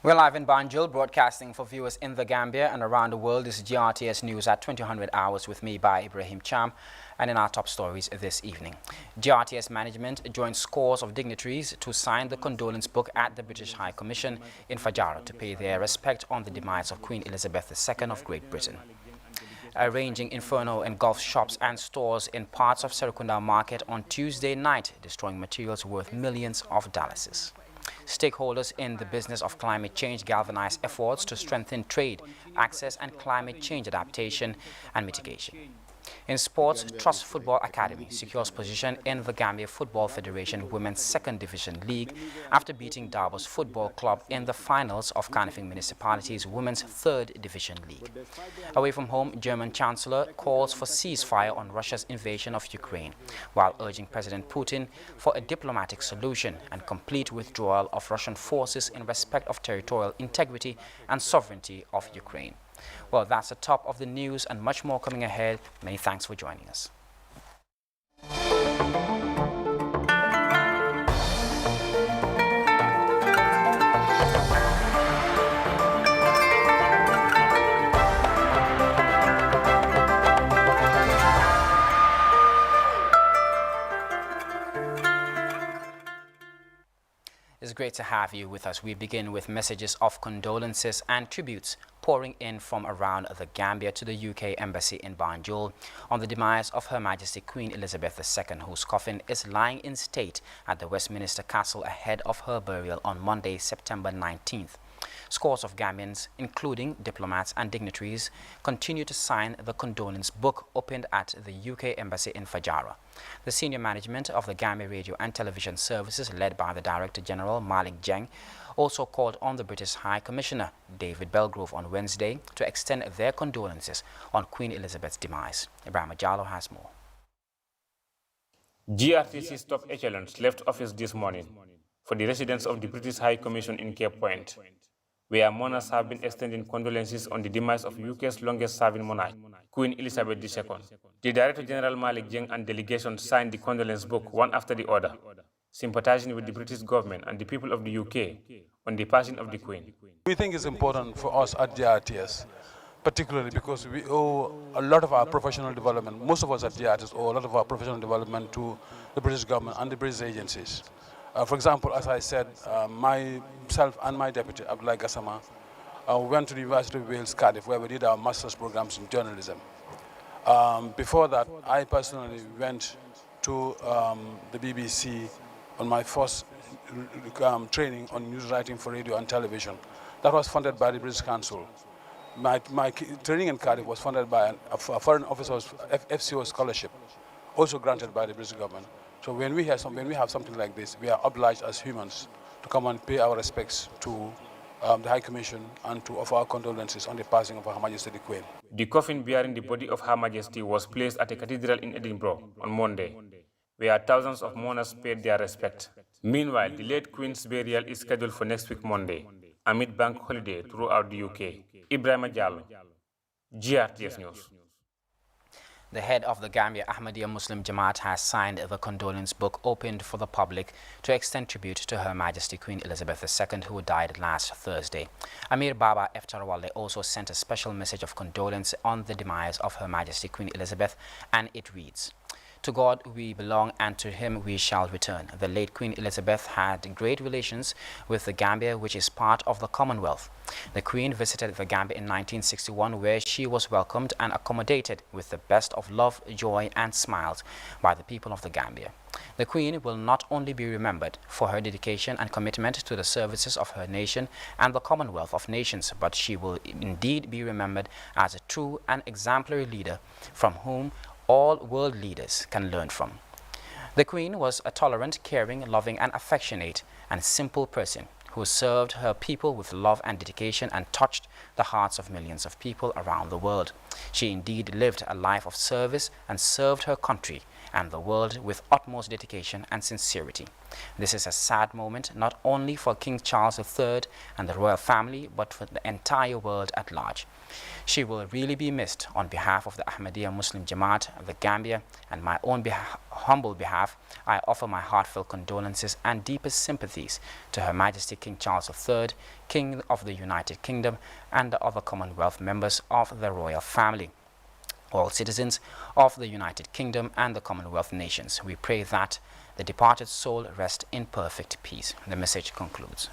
We're live in Banjul, broadcasting for viewers in the Gambia and around the world. This is GRTS News at 2000 hours with me by Ibrahim Cham. And in our top stories this evening, GRTS management joined scores of dignitaries to sign the condolence book at the British High Commission in Fajara to pay their respect on the demise of Queen Elizabeth II of Great Britain. Arranging inferno engulfed shops and stores in parts of Serekunda Market on Tuesday night, destroying materials worth millions of dollars. Stakeholders in the business of climate change galvanized efforts to strengthen trade, access and climate change adaptation and mitigation. In sports, Trust Football Academy secures position in the Gambia Football Federation Women's Second Division League after beating Davos Football Club in the finals of Kanifing Municipality's Women's Third Division League. Away from home, German Chancellor calls for ceasefire on Russia's invasion of Ukraine, while urging President Putin for a diplomatic solution and complete withdrawal of Russian forces in respect of territorial integrity and sovereignty of Ukraine. Well, that's the top of the news and much more coming ahead. Many thanks for joining us. It's great to have you with us. We begin with messages of condolences and tributes pouring in from around the Gambia to the UK Embassy in Banjul on the demise of Her Majesty Queen Elizabeth II, whose coffin is lying in state at the Westminster Castle ahead of her burial on Monday, September 19th. Scores of Gambians, including diplomats and dignitaries, continue to sign the condolence book opened at the UK Embassy in Fajara. The senior management of the Gambia Radio and Television Services, led by the Director General Malik Jeng, also called on the British High Commissioner David Belgrove on Wednesday to extend their condolences on Queen Elizabeth's demise. Ibrahim Jallo has more. GRTC's top echelons left office this morning for the residents of the British High Commission in Cape Point, where mourners have been extending condolences on the demise of UK's longest-serving monarch, Queen Elizabeth II. The Director General Malik Jeng and delegation signed the condolence book one after the other, sympathizing with the British government and the people of the UK on the passing of the Queen. We think it's important for us at GRTS, particularly because we owe a lot of our professional development, most of us at GRTS owe a lot of our professional development to the British government and the British agencies. For example, as I said, myself and my deputy, Abdullah Gassama, went to the University of Wales, Cardiff, where we did our master's programs in journalism. Before that, I personally went to the BBC on my first training on news writing for radio and television. That was funded by the British Council. My training in Cardiff was funded by a Foreign Officers FCO scholarship, also granted by the British government. So when we have something like this, we are obliged as humans to come and pay our respects to the High Commission and to offer our condolences on the passing of Her Majesty the Queen. The coffin bearing the body of Her Majesty was placed at a cathedral in Edinburgh on Monday, where thousands of mourners paid their respect. Meanwhile, the late Queen's burial is scheduled for next week Monday, amid bank holiday throughout the UK. Ibrahim Jallo, GRTS News. The head of the Gambia Ahmadiyya Muslim Jamaat has signed the condolence book opened for the public to extend tribute to Her Majesty Queen Elizabeth II, who died last Thursday. Amir Baba Eftarwale also sent a special message of condolence on the demise of Her Majesty Queen Elizabeth, and it reads, To God we belong, and to him we shall return. The late Queen Elizabeth had great relations with the Gambia, which is part of the Commonwealth. The Queen visited the Gambia in 1961, where she was welcomed and accommodated with the best of love, joy and smiles by the people of the Gambia. The Queen will not only be remembered for her dedication and commitment to the services of her nation and the Commonwealth of Nations, but she will indeed be remembered as a true and exemplary leader from whom all world leaders can learn from. The Queen was a tolerant, caring, loving and affectionate and simple person who served her people with love and dedication and touched the hearts of millions of people around the world. She indeed lived a life of service and served her country and the world with utmost dedication and sincerity. This is a sad moment not only for King Charles III and the royal family, but for the entire world at large. She will really be missed. On behalf of the Ahmadiyya Muslim Jamaat of the Gambia and my own humble behalf, I offer my heartfelt condolences and deepest sympathies to Her Majesty King Charles III, King of the United Kingdom, and the other Commonwealth members of the royal family, all citizens of the United Kingdom and the Commonwealth nations. We pray that the departed soul rest in perfect peace. The message concludes.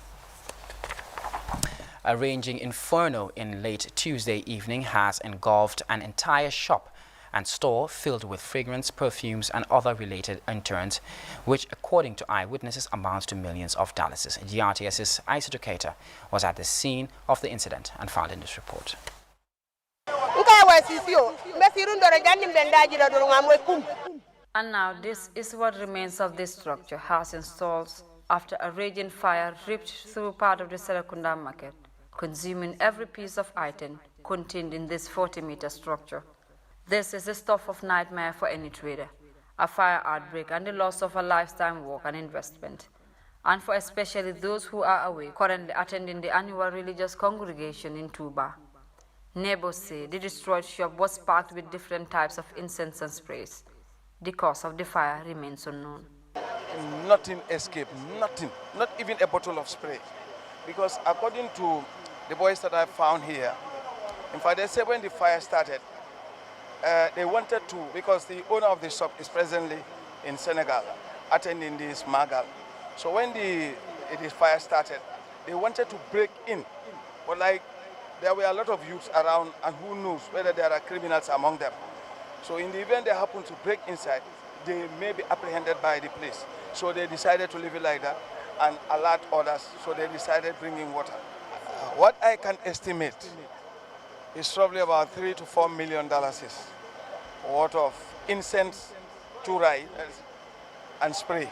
A raging inferno in late Tuesday evening has engulfed an entire shop and store filled with fragrance, perfumes and other related interns, which according to eyewitnesses amounts to millions of dollars. GRTS's Isa Ducator was at the scene of the incident and found in this report. And now this is what remains of this structure has installed after a raging fire ripped through part of the Serekunda market, consuming every piece of item contained in this 40-meter structure. This is the stuff of nightmare for any trader, a fire outbreak and the loss of a lifetime work and investment, and for especially those who are away currently attending the annual religious congregation in Tuba. Neighbors say the destroyed shop was packed with different types of incense and sprays. The cause of the fire remains unknown. Nothing escaped, nothing, not even a bottle of spray. Because according to the boys that I found here, in fact, they said when the fire started, they wanted to, because the owner of the shop is presently in Senegal, attending this Magal. So when the fire started, they wanted to break in, but like there were a lot of youths around, and who knows whether there are criminals among them. So in the event they happen to break inside, they may be apprehended by the police. So they decided to leave it like that and alert others. So they decided bringing water. What I can estimate is probably about $3 to $4 million worth of incense, churai, and spray.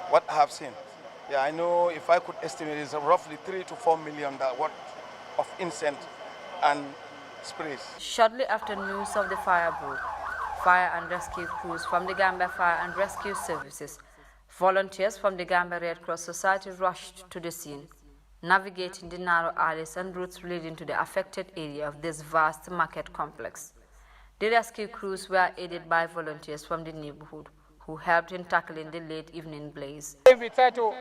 What I have seen. Yeah, I know if I could estimate, it's roughly $3 to $4 million worth of incense and sprays. Shortly after news of the fire broke, fire and rescue crews from the Gambia Fire and Rescue Services, volunteers from the Gambia Red Cross Society rushed to the scene, navigating the narrow alleys and routes leading to the affected area of this vast market complex. The rescue crews were aided by volunteers from the neighborhood, who helped in tackling the late evening blaze. We try to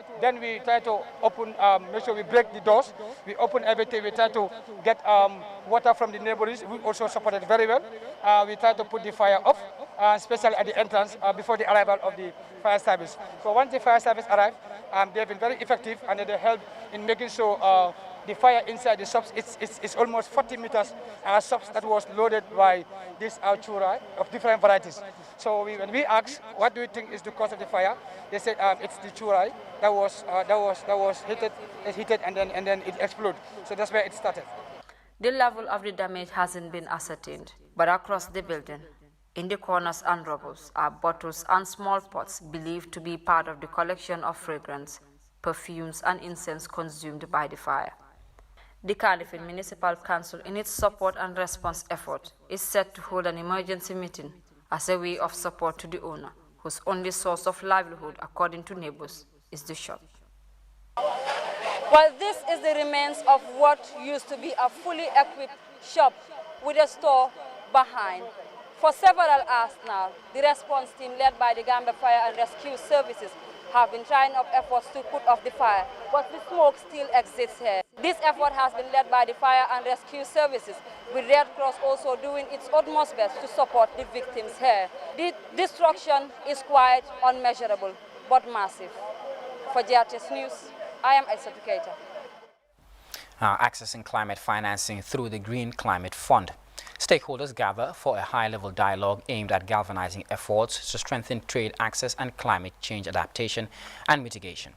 open, make sure we break the doors. We open everything. We try to get water from the neighborhoods. We also supported very well. We try to put the fire off, especially at the entrance before the arrival of the fire service. So once the fire service arrived, they have been very effective and they helped in making sure the fire inside the shops, it's almost 40 meters shops that was loaded by this churai of different varieties. So when we asked, what do you think is the cause of the fire? They said it's the churai that was heated and then it exploded. So that's where it started. The level of the damage hasn't been ascertained, but across the building, in the corners and rubbles, are bottles and small pots believed to be part of the collection of fragrance, perfumes and incense consumed by the fire. The Califine Municipal Council, in its support and response effort, is set to hold an emergency meeting as a way of support to the owner, whose only source of livelihood, according to neighbors, is the shop. Well, this is the remains of what used to be a fully equipped shop with a store behind. For several hours now, the response team led by the Gambia Fire and Rescue Services have been trying up efforts to put off the fire, but the smoke still exists here. This effort has been led by the Fire and Rescue Services, with Red Cross also doing its utmost best to support the victims here. The destruction is quite unmeasurable, but massive. For GRTS News, I am Aissatou Keita. Accessing climate financing through the Green Climate Fund. Stakeholders gather for a high-level dialogue aimed at galvanizing efforts to strengthen trade access and climate change adaptation and mitigation.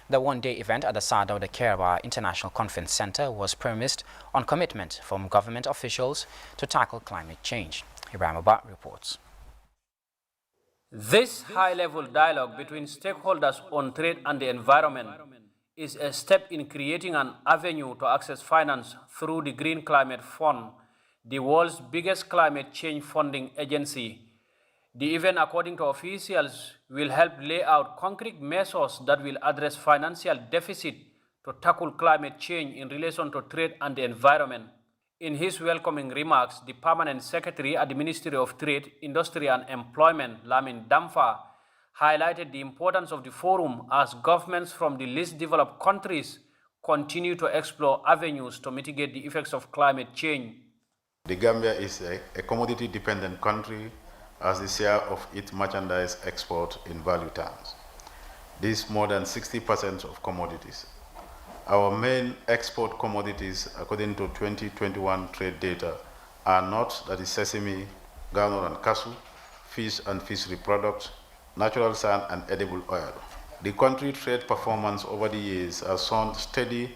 The one-day event at the Sadauda Kairaba International Conference Center was premised on commitment from government officials to tackle climate change. Ibrahim Abba reports. This high-level dialogue between stakeholders on trade and the environment is a step in creating an avenue to access finance through the Green Climate Fund, the world's biggest climate change funding agency. The event, according to officials, will help lay out concrete measures that will address financial deficit to tackle climate change in relation to trade and the environment. In his welcoming remarks, the Permanent Secretary at the Ministry of Trade, Industry and Employment, Lamin Damfa, highlighted the importance of the forum as governments from the least developed countries continue to explore avenues to mitigate the effects of climate change. The Gambia is a commodity-dependent country as the share of its merchandise export in value terms. This is more than 60% of commodities. Our main export commodities, according to 2021 trade data, are nuts, that is sesame, groundnut and cashew, fish and fishery products, natural sand and edible oil. The country trade performance over the years has shown steady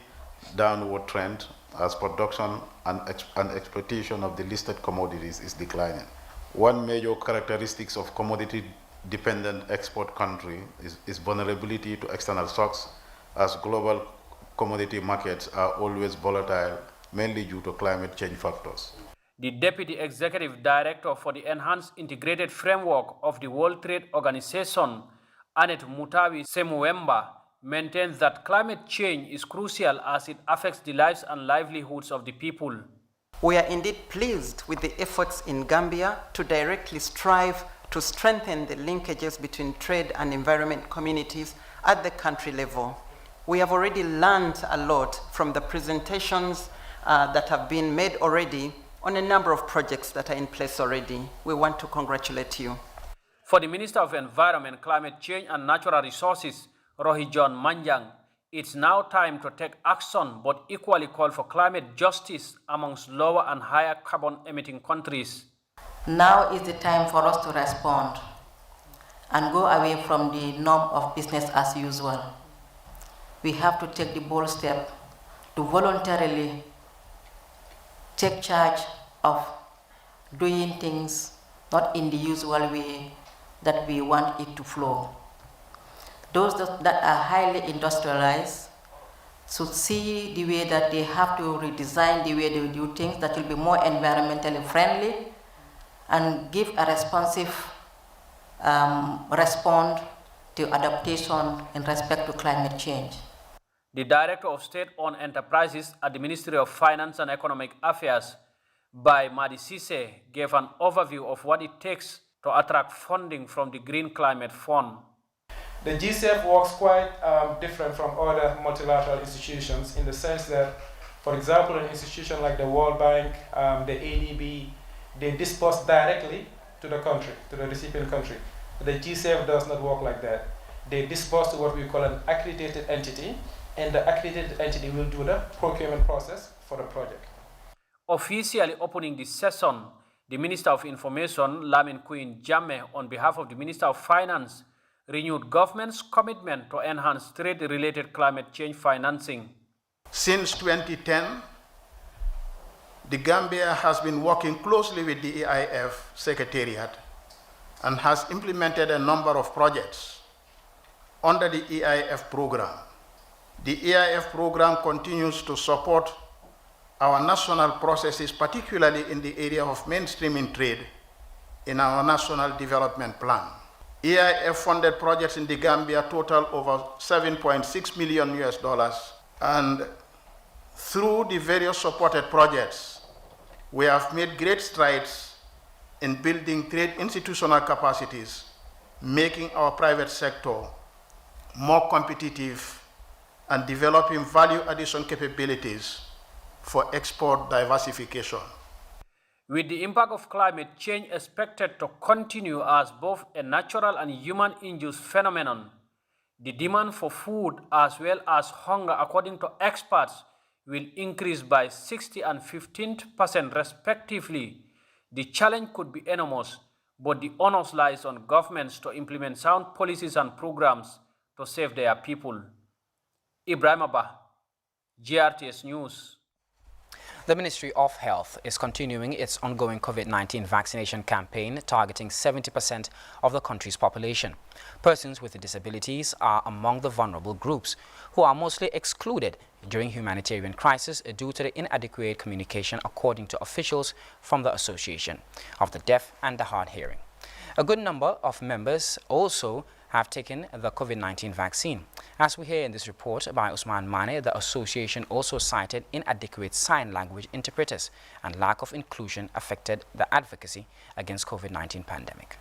downward trend as production and exploitation of the listed commodities is declining. One major characteristic of commodity-dependent export country is vulnerability to external shocks, as global commodity markets are always volatile, mainly due to climate change factors. The Deputy Executive Director for the Enhanced Integrated Framework of the World Trade Organization, Annette Mutawi Semuemba, maintains that climate change is crucial as it affects the lives and livelihoods of the people. We are indeed pleased with the efforts in Gambia to directly strive to strengthen the linkages between trade and environment communities at the country level. We have already learned a lot from the presentations that have been made already on a number of projects that are in place already. We want to congratulate you. For the Minister of Environment, Climate Change and Natural Resources, Rohi John Manjang, it's now time to take action but equally call for climate justice amongst lower and higher carbon emitting countries. Now is the time for us to respond and go away from the norm of business as usual. We have to take the bold step to voluntarily take charge of doing things not in the usual way that we want it to flow. Those that are highly industrialized should see the way that they have to redesign the way they do things that will be more environmentally friendly and give a responsive response to adaptation in respect to climate change. The Director of State-Owned Enterprises at the Ministry of Finance and Economic Affairs, by Madi Sise, gave an overview of what it takes to attract funding from the Green Climate Fund. The GCF works quite different from other multilateral institutions in the sense that, for example, an institution like the World Bank, the ADB, they disperse directly to the country, to the recipient country. The GCF does not work like that. They disperse to what we call an accredited entity, and the accredited entity will do the procurement process for the project. Officially opening the session, the Minister of Information, Lamin Queen Jammeh, on behalf of the Minister of Finance, renewed government's commitment to enhance trade-related climate change financing. Since 2010, the Gambia has been working closely with the EIF Secretariat and has implemented a number of projects under the EIF program. The EIF program continues to support our national processes, particularly in the area of mainstreaming trade in our National Development Plan. EIF-funded projects in the Gambia total over $7.6 million US, and through the various supported projects, we have made great strides in building trade institutional capacities, making our private sector more competitive and developing value addition capabilities for export diversification. With the impact of climate change expected to continue as both a natural and human-induced phenomenon, the demand for food as well as hunger, according to experts, will increase by 60% and 15% respectively. The challenge could be enormous, but the onus lies on governments to implement sound policies and programs to save their people. Ibrahim Abba, GRTS News. The Ministry of Health is continuing its ongoing COVID-19 vaccination campaign targeting 70% of the country's population. Persons with disabilities are among the vulnerable groups who are mostly excluded during humanitarian crisis due to the inadequate communication, according to officials from the Association of the Deaf and the Hard Hearing. A good number of members also have taken the COVID-19 vaccine. As we hear in this report by Usman Mane, the association also cited inadequate sign language interpreters and lack of inclusion affected the advocacy against COVID-19 pandemic.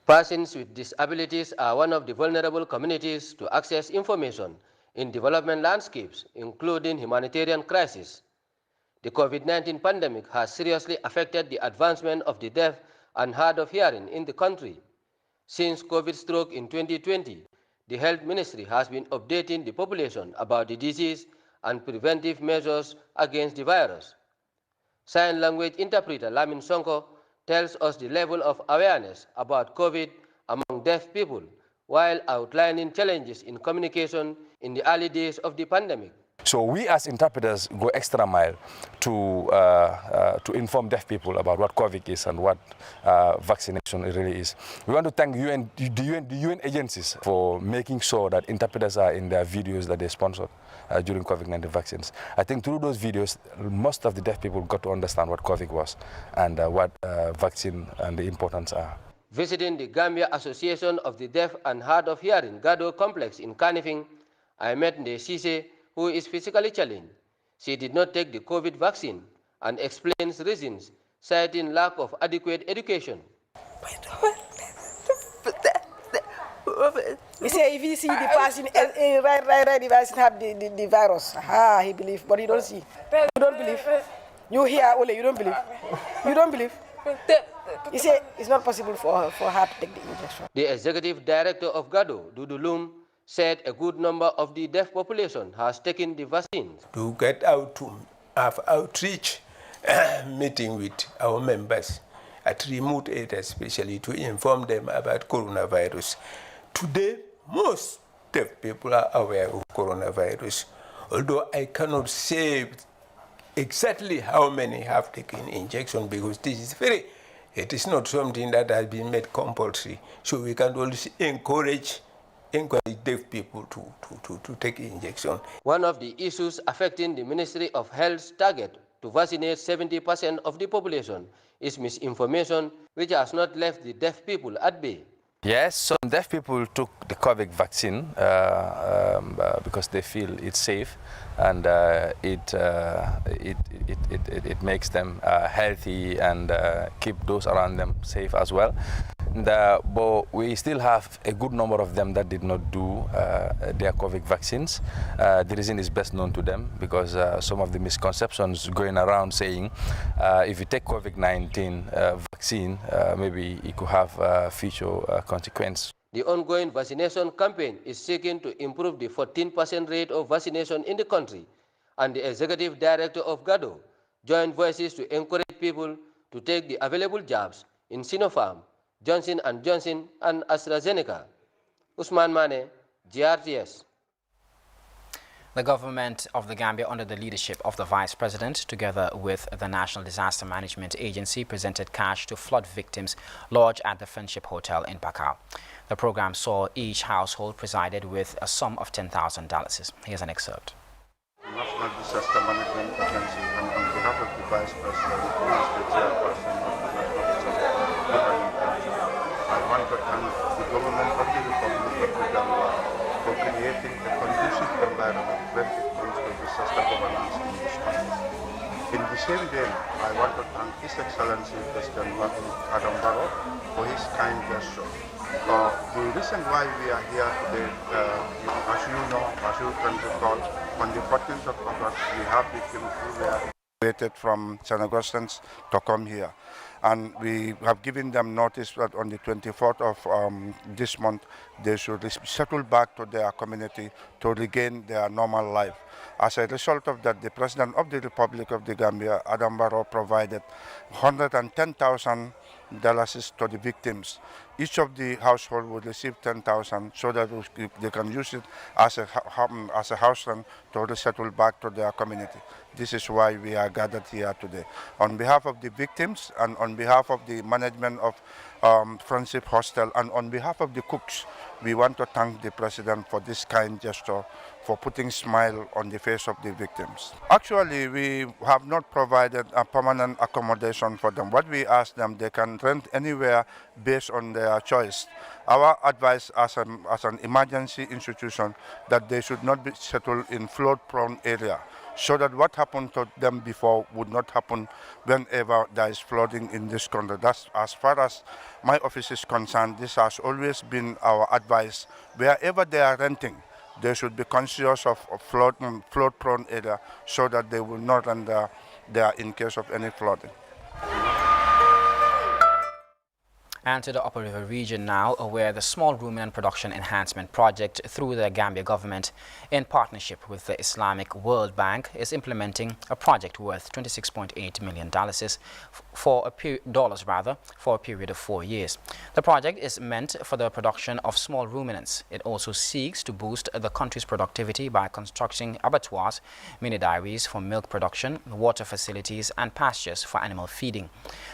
Persons with disabilities are one of the vulnerable communities to access information in development landscapes, including humanitarian crises. The COVID-19 pandemic has seriously affected the advancement of the deaf and hard of hearing in the country. Since COVID struck in 2020, the Health Ministry has been updating the population about the disease and preventive measures against the virus. Sign language interpreter Lamin Sonko tells us the level of awareness about COVID among deaf people while outlining challenges in communication in the early days of the pandemic. So we as interpreters go extra mile to inform deaf people about what COVID is and what vaccination really is. We want to thank the UN agencies for making sure that interpreters are in their videos that they sponsored during COVID-19 vaccines. I think through those videos, most of the deaf people got to understand what COVID was and what vaccine and the importance are. Visiting the Gambia Association of the Deaf and Hard of Hearing Gado Complex in Kanifing, I met Nde Sise, who is physically challenged. She did not take the COVID vaccine and explains reasons, citing lack of adequate education. He say if he see the person right, the person have the virus. He believe, but he don't see. You don't believe. You hear only, you don't believe. You don't believe. He say it's not possible for her to take the injection. The executive director of GADO, Dudu Lum, said a good number of the deaf population has taken the vaccine. To get out to have outreach meeting with our members at remote areas, especially to inform them about coronavirus. Today, most deaf people are aware of coronavirus, although I cannot say exactly how many have taken injection because it is not something that has been made compulsory. So we can always encourage deaf people to take injection. One of the issues affecting the Ministry of Health's target to vaccinate 70% of the population is misinformation, which has not left the deaf people at bay. Yes, some deaf people took the COVID vaccine because they feel it's safe and it makes them healthy and keep those around them safe as well. But we still have a good number of them that did not do their COVID vaccines. The reason is best known to them because some of the misconceptions going around saying if you take COVID-19 vaccine, maybe it could have future consequence. The ongoing vaccination campaign is seeking to improve the 14% rate of vaccination in the country, and the executive director of GADO joined voices to encourage people to take the available jabs in Sinopharm, Johnson & Johnson and AstraZeneca. Usman Mane, GRTS. The government of the Gambia, under the leadership of the Vice President, together with the National Disaster Management Agency, presented cash to flood victims lodged at the Friendship Hotel in Bakau. The program saw each household provided with a sum of $10,000. Here's an excerpt. National Disaster Management Agency, and on behalf of the Vice President, who is the chairperson of the National Disaster Management Agency, I want to thank the government of the Republic of the Gambia for creating a conducive environment when it comes to disaster governance in this country. In the same vein, I want to thank His Excellency President Adam Barrow for his kind gesture The reason why we are here today, as you know, as you can recall, on the 14th of August, we have victims who were evacuated from St. Augustine's to come here. And we have given them notice that on the 24th of this month, they should settle back to their community to regain their normal life. As a result of that, the President of the Republic of the Gambia, Adam Barrow, provided $110,000 to the victims. Each of the household would receive $10,000 so that they can use it as a house rent to resettle back to their community. This is why we are gathered here today. On behalf of the victims and on behalf of the management of Friendship Hostel and on behalf of the cooks, we want to thank the President for this kind gesture, for putting a smile on the face of the victims. Actually, we have not provided a permanent accommodation for them. What we ask them, they can rent anywhere based on their choice. Our advice as an emergency institution that they should not be settled in flood-prone area, so that what happened to them before would not happen whenever there is flooding in this country. That's as far as my office is concerned. This has always been our advice. Wherever they are renting, they should be conscious of flood-prone area so that they will not run there in case of any flooding. And to the Upper River region now, where the Small Ruminant Production Enhancement Project through the Gambia government in partnership with the Islamic World Bank is implementing a project worth $26.8 million for a period of 4 years. The project is meant for the production of small ruminants. It also seeks to boost the country's productivity by constructing abattoirs, mini dairies for milk production, water facilities and pastures for animal feeding.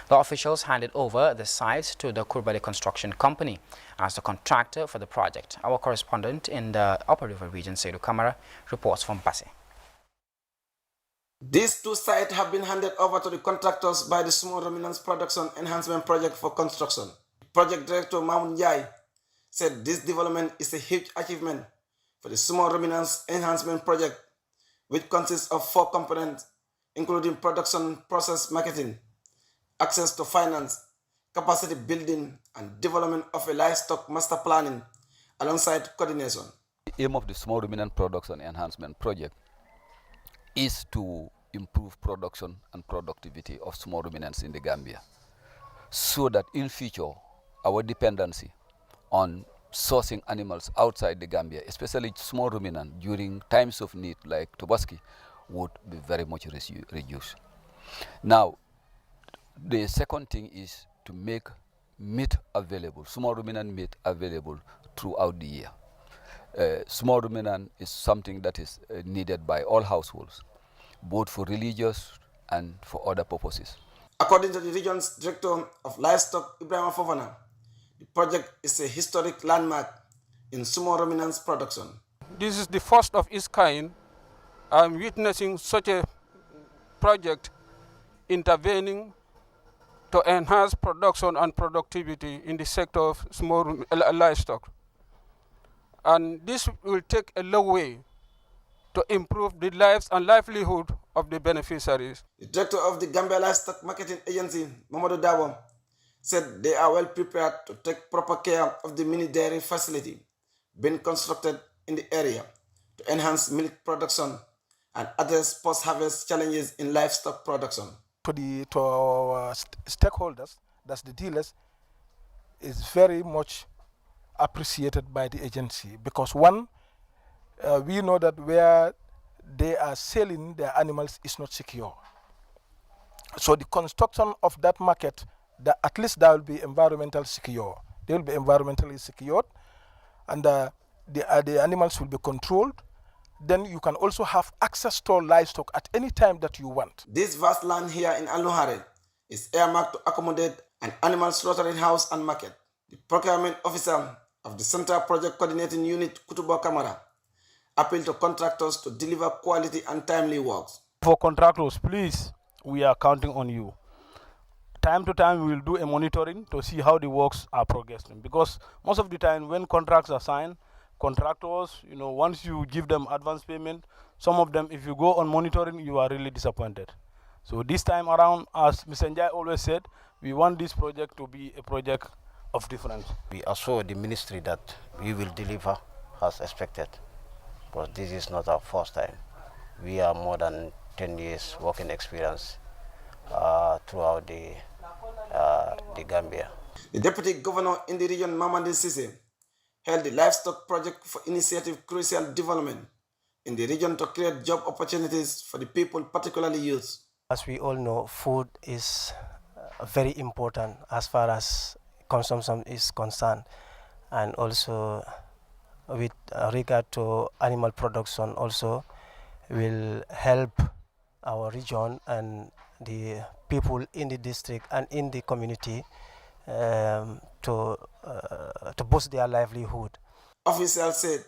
The officials handed over the site to the Kurbali Construction Company as the contractor for the project. Our correspondent in the Upper River region, Seydou Kamara, reports from Basse. These two sites have been handed over to the contractors by the Small Ruminants Production Enhancement Project for construction. Project Director Mahmoud Njai said this development is a huge achievement for the Small Ruminants Enhancement Project, which consists of 4 components, including production, process, marketing, access to finance, capacity building, and development of a livestock master planning alongside coordination. The aim of the Small Ruminant Production Enhancement Project is to improve production and productivity of small ruminants in the Gambia, so that in future our dependency on sourcing animals outside the Gambia, especially small ruminant during times of need like Tobaski, would be very much reduced. Now, the second thing is to make meat available, small ruminant meat available throughout the year. Small ruminant is something that is needed by all households, both for religious and for other purposes. According to the region's director of livestock, Ibrahim Fofana, the project is a historic landmark in small ruminants production. This is the first of its kind. I'm witnessing such a project intervening to enhance production and productivity in the sector of small livestock. And this will take a long way to improve the lives and livelihood of the beneficiaries. The director of the Gambia Livestock Marketing Agency, Mamadou Dabo, said they are well prepared to take proper care of the mini dairy facility being constructed in the area to enhance milk production and address post-harvest challenges in livestock production. To our stakeholders, that's the dealers, is very much appreciated by the agency because one, we know that where they are selling their animals is not secure. So the construction of that market, at least that will be environmentally secure. They will be environmentally secured, and the animals will be controlled. Then you can also have access to livestock at any time that you want. This vast land here in Al-Nuhare is earmarked to accommodate an animal slaughtering house and market. The procurement officer of the Central Project Coordinating Unit, Kutubo Kamara, appealed to contractors to deliver quality and timely works. For contractors, please, we are counting on you. Time to time, we will do a monitoring to see how the works are progressing. Because most of the time, when contracts are signed, contractors, once you give them advance payment, some of them, if you go on monitoring, you are really disappointed. So this time around, as Mr. Njai always said, we want this project to be a project of difference. We assure the ministry that we will deliver as expected, but this is not our first time. We are more than 10 years working experience throughout the Gambia. The Deputy Governor in the region, Mamadi Sise, held the livestock project for initiative crucial development in the region to create job opportunities for the people, particularly youth. As we all know, food is very important as far as consumption is concerned, and also with regard to animal production also will help our region and the people in the district and in the community to boost their livelihood. Officials said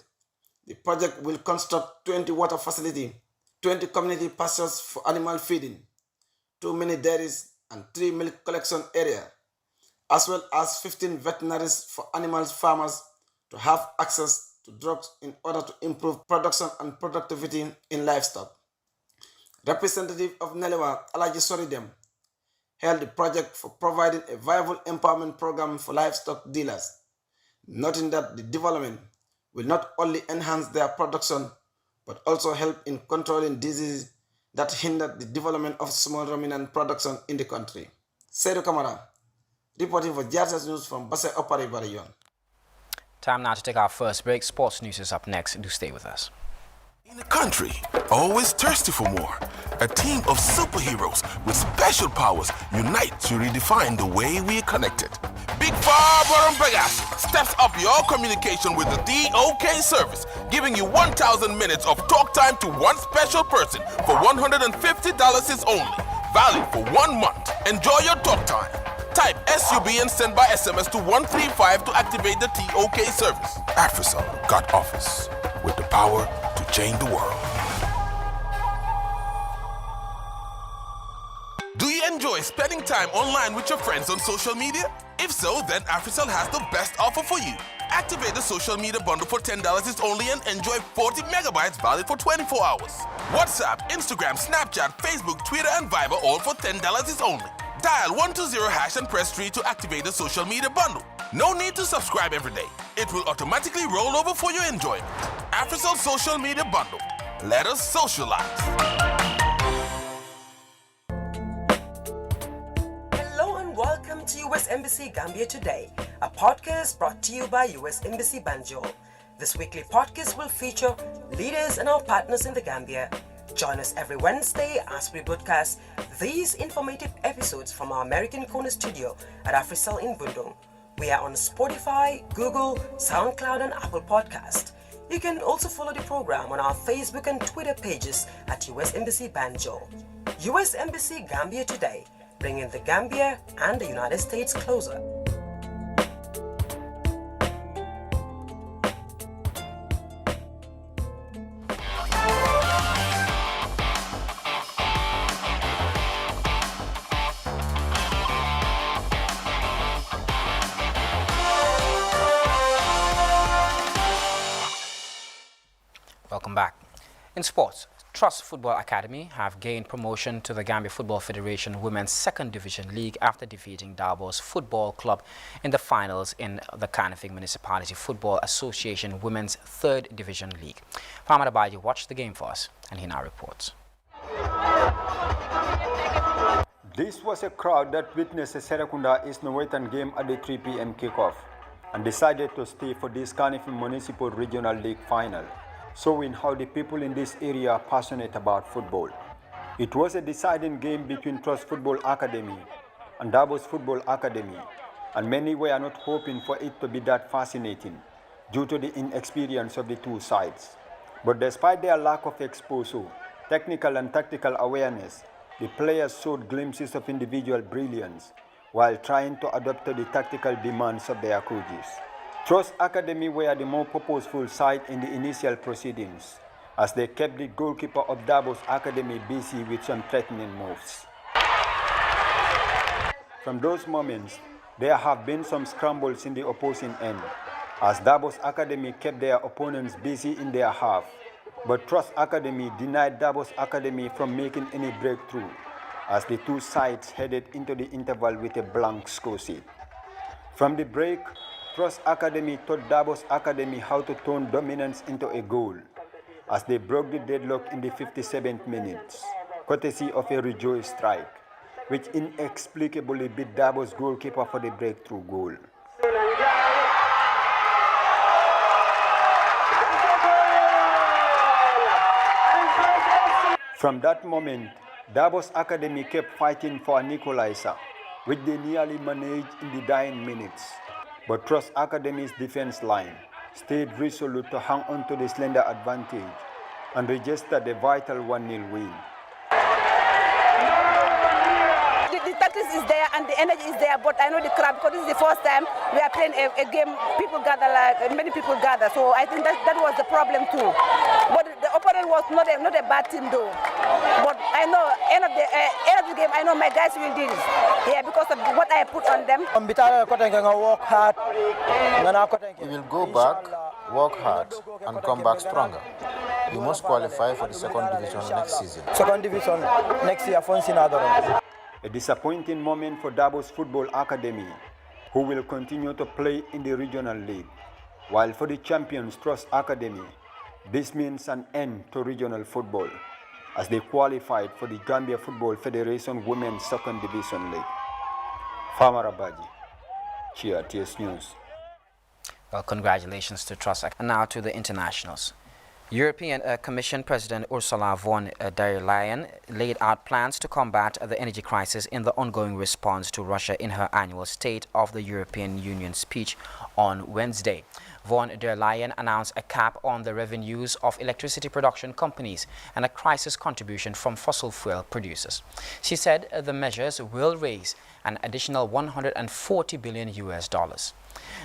the project will construct 20 water facilities, 20 community pastures for animal feeding, 2 mini dairies and 3 milk collection areas, as well as 15 veterinaries for animal farmers to have access to drugs in order to improve production and productivity in livestock. Representative of Nelewa, Alaji Soridem, held the project for providing a viable empowerment program for livestock dealers, noting that the development will not only enhance their production, but also help in controlling diseases that hinder the development of small ruminant production in the country. Seydou Kamara, reporting for GRTS News from Basse Opari Bariyon. Time now to take our first break. Sports news is up next. Do stay with us. In a country always thirsty for more, a team of superheroes with special powers unite to redefine the way we are connected. Big Barbaram Bagas steps up your communication with the DOK service, giving you 1,000 minutes of talk time to one special person for $150 is only, valid for 1 month. Enjoy your talk time. Type SUB and send by SMS to 135 to activate the TOK service. AfriCell got office with the power to change the world. Do you enjoy spending time online with your friends on social media? If so, then AfriCell has the best offer for you. Activate the social media bundle for $10 is only and enjoy 40 megabytes valid for 24 hours. WhatsApp, Instagram, Snapchat, Facebook, Twitter, and Viber all for $10 is only. Dial 120# and press 3 to activate the social media bundle. No need to subscribe every day. It will automatically roll over for your enjoyment. AfriCell Social Media Bundle. Let us socialize. Hello and welcome to US Embassy Gambia Today, a podcast brought to you by US Embassy Banjul. This weekly podcast will feature leaders and our partners in the Gambia. Join us every Wednesday as we broadcast these informative episodes from our American Corner studio at AfriCell in Bundung. We are on Spotify, Google, SoundCloud, and Apple Podcast. You can also follow the program on our Facebook and Twitter pages at US Embassy Banjul. US Embassy Gambia Today, bringing the Gambia and the United States closer. Welcome back. In sports, Trust Football Academy have gained promotion to the Gambia Football Federation Women's 2nd Division League after defeating Davos Football Club in the finals in the Kanifing Municipality Football Association Women's 3rd Division League. Famara Baji watched the game for us, and he now reports. This was a crowd that witnessed the Serekunda East Northern game at the 3 p.m. kickoff and decided to stay for this Kanifing Municipal Regional League final, showing how the people in this area are passionate about football. It was a deciding game between Trust Football Academy and Davos Football Academy, and many were not hoping for it to be that fascinating due to the inexperience of the two sides. But despite their lack of exposure, technical and tactical awareness, the players showed glimpses of individual brilliance while trying to adapt to the tactical demands of their coaches. Trust Academy were the more purposeful side in the initial proceedings, as they kept the goalkeeper of Davos Academy busy with some threatening moves. From those moments, there have been some scrambles in the opposing end, as Davos Academy kept their opponents busy in their half, but Trust Academy denied Davos Academy from making any breakthrough, as the two sides headed into the interval with a blank score sheet. From the break, Trust Academy taught Davos Academy how to turn dominance into a goal as they broke the deadlock in the 57th minute, courtesy of a Rejoice strike, which inexplicably beat Davos goalkeeper for the breakthrough goal. From that moment, Davos Academy kept fighting for an equalizer, which they nearly managed in the dying minutes. But Trust Academy's defense line stayed resolute to hang on to the slender advantage and registered a vital 1-0 win. The practice is there and the energy is there, but I know the crowd, because this is the first time we are playing a game, people gather, like many people gather, so I think that was the problem too. But the opponent was not a bad team though. But I know end of the game, I know my guys will do this. Yeah, because of what I put on them. We will go back, work hard, and come back stronger. We must qualify for the second division next season. Second division next year, A disappointing moment for Davos Football Academy, who will continue to play in the regional league. While for the champions Trust Academy, this means an end to regional football, as they qualified for the Gambia Football Federation Women's Second Division League. Farmer Abaji, GRTS News. Well, congratulations to Trust. And now to the internationals. European Commission President Ursula von der Leyen laid out plans to combat the energy crisis in the ongoing response to Russia in her annual State of the European Union speech on Wednesday. Von der Leyen announced a cap on the revenues of electricity production companies and a crisis contribution from fossil fuel producers. She said the measures will raise an additional $140 billion.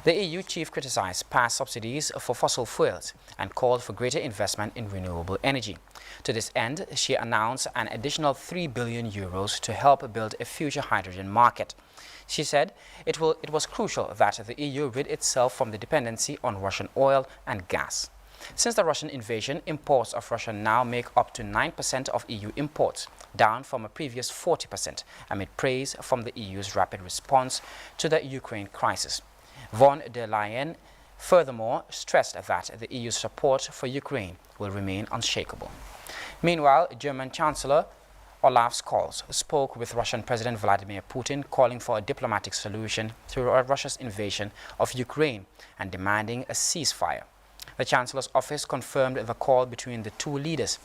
The EU chief criticized past subsidies for fossil fuels and called for greater investment in renewable energy. To this end, she announced an additional €3 billion to help build a future hydrogen market. She said it was crucial that the EU rid itself from the dependency on Russian oil and gas. Since the Russian invasion, imports of Russia now make up to 9% of EU imports, down from a previous 40%, amid praise from the EU's rapid response to the Ukraine crisis. Von der Leyen furthermore stressed that the EU's support for Ukraine will remain unshakable. Meanwhile, German Chancellor Olaf Scholz spoke with Russian President Vladimir Putin, calling for a diplomatic solution to Russia's invasion of Ukraine and demanding a ceasefire. The Chancellor's office confirmed the call between the two leaders,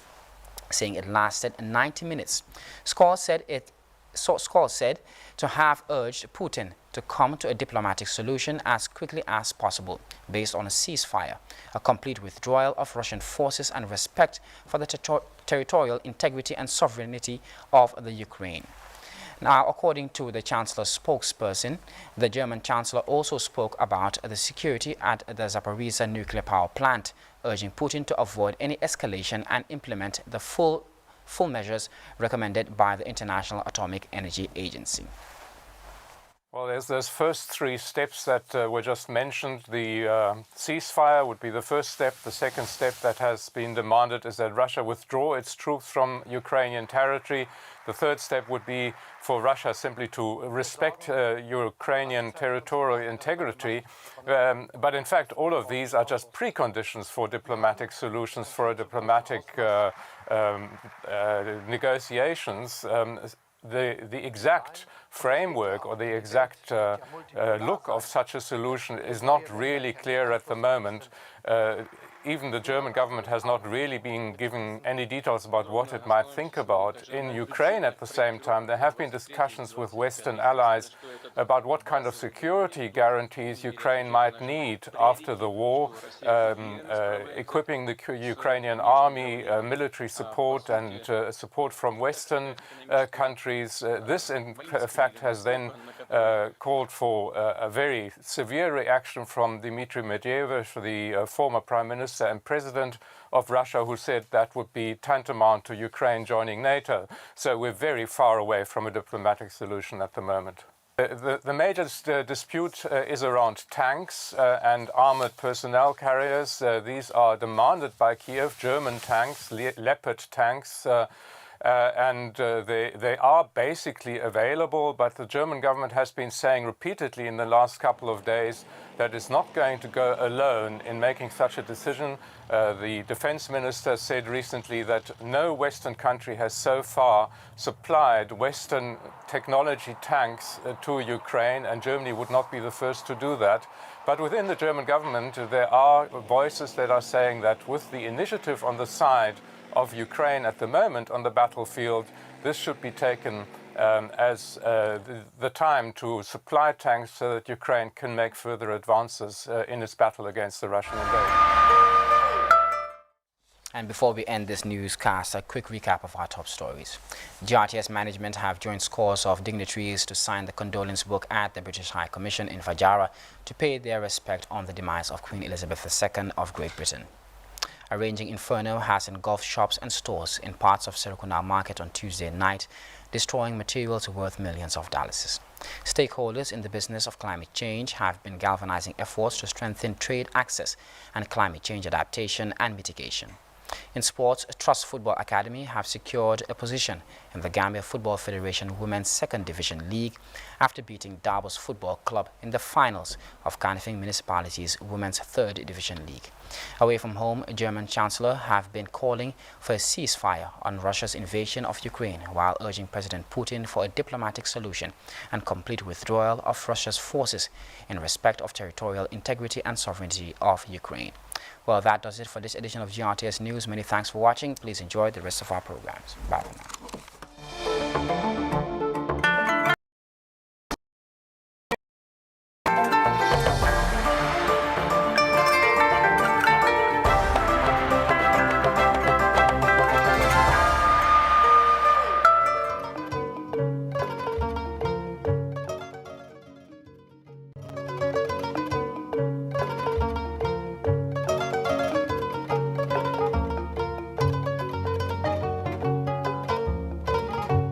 saying it lasted 90 minutes. Scholz said to have urged Putin to come to a diplomatic solution as quickly as possible, based on a ceasefire, a complete withdrawal of Russian forces and respect for the territorial integrity and sovereignty of the Ukraine. Now, according to the Chancellor's spokesperson, the German Chancellor also spoke about the security at the Zaporizhzhia nuclear power plant, urging Putin to avoid any escalation and implement the full measures recommended by the International Atomic Energy Agency. Well, there's those first three steps that were just mentioned. The ceasefire would be the first step. The second step that has been demanded is that Russia withdraw its troops from Ukrainian territory. The third step would be for Russia simply to respect Ukrainian territorial integrity. But in fact, all of these are just preconditions for diplomatic solutions, for a diplomatic negotiations. The exact framework or the exact look of such a solution is not really clear at the moment. Even the German government has not really been given any details about what it might think about. In Ukraine, at the same time, there have been discussions with Western allies about what kind of security guarantees Ukraine might need after the war, equipping the Ukrainian army, military support and support from Western countries. This, in fact, has then called for a very severe reaction from Dmitry Medvedev, the former Prime Minister and President of Russia, who said that would be tantamount to Ukraine joining NATO. So we're very far away from a diplomatic solution at the moment. The major dispute is around tanks and armored personnel carriers. These are demanded by Kiev, German tanks, Leopard tanks. and they are basically available, but the German government has been saying repeatedly in the last couple of days that it's not going to go alone in making such a decision. The defense minister said recently that no Western country has so far supplied Western technology tanks to Ukraine, and Germany would not be the first to do that. But within the German government, there are voices that are saying that with the initiative on the side of Ukraine at the moment on the battlefield, this should be taken as the time to supply tanks so that Ukraine can make further advances in its battle against the Russian invasion. And before we end this newscast, a quick recap of our top stories. GRTS management have joined scores of dignitaries to sign the condolence book at the British High Commission in Fajara to pay their respect on the demise of Queen Elizabeth II of Great Britain. A raging inferno has engulfed shops and stores in parts of Serekunda Market on Tuesday night, destroying materials worth millions of dollars. Stakeholders in the business of climate change have been galvanizing efforts to strengthen trade access and climate change adaptation and mitigation. In sports, Trust Football Academy have secured a position in the Gambia Football Federation Women's 2nd Division League after beating Davos Football Club in the finals of Kanifing Municipality's Women's 3rd Division League. Away from home, German Chancellor have been calling for a ceasefire on Russia's invasion of Ukraine while urging President Putin for a diplomatic solution and complete withdrawal of Russia's forces in respect of territorial integrity and sovereignty of Ukraine. Well, that does it for this edition of GRTS News. Many thanks for watching. Please enjoy the rest of our programs. Bye for now.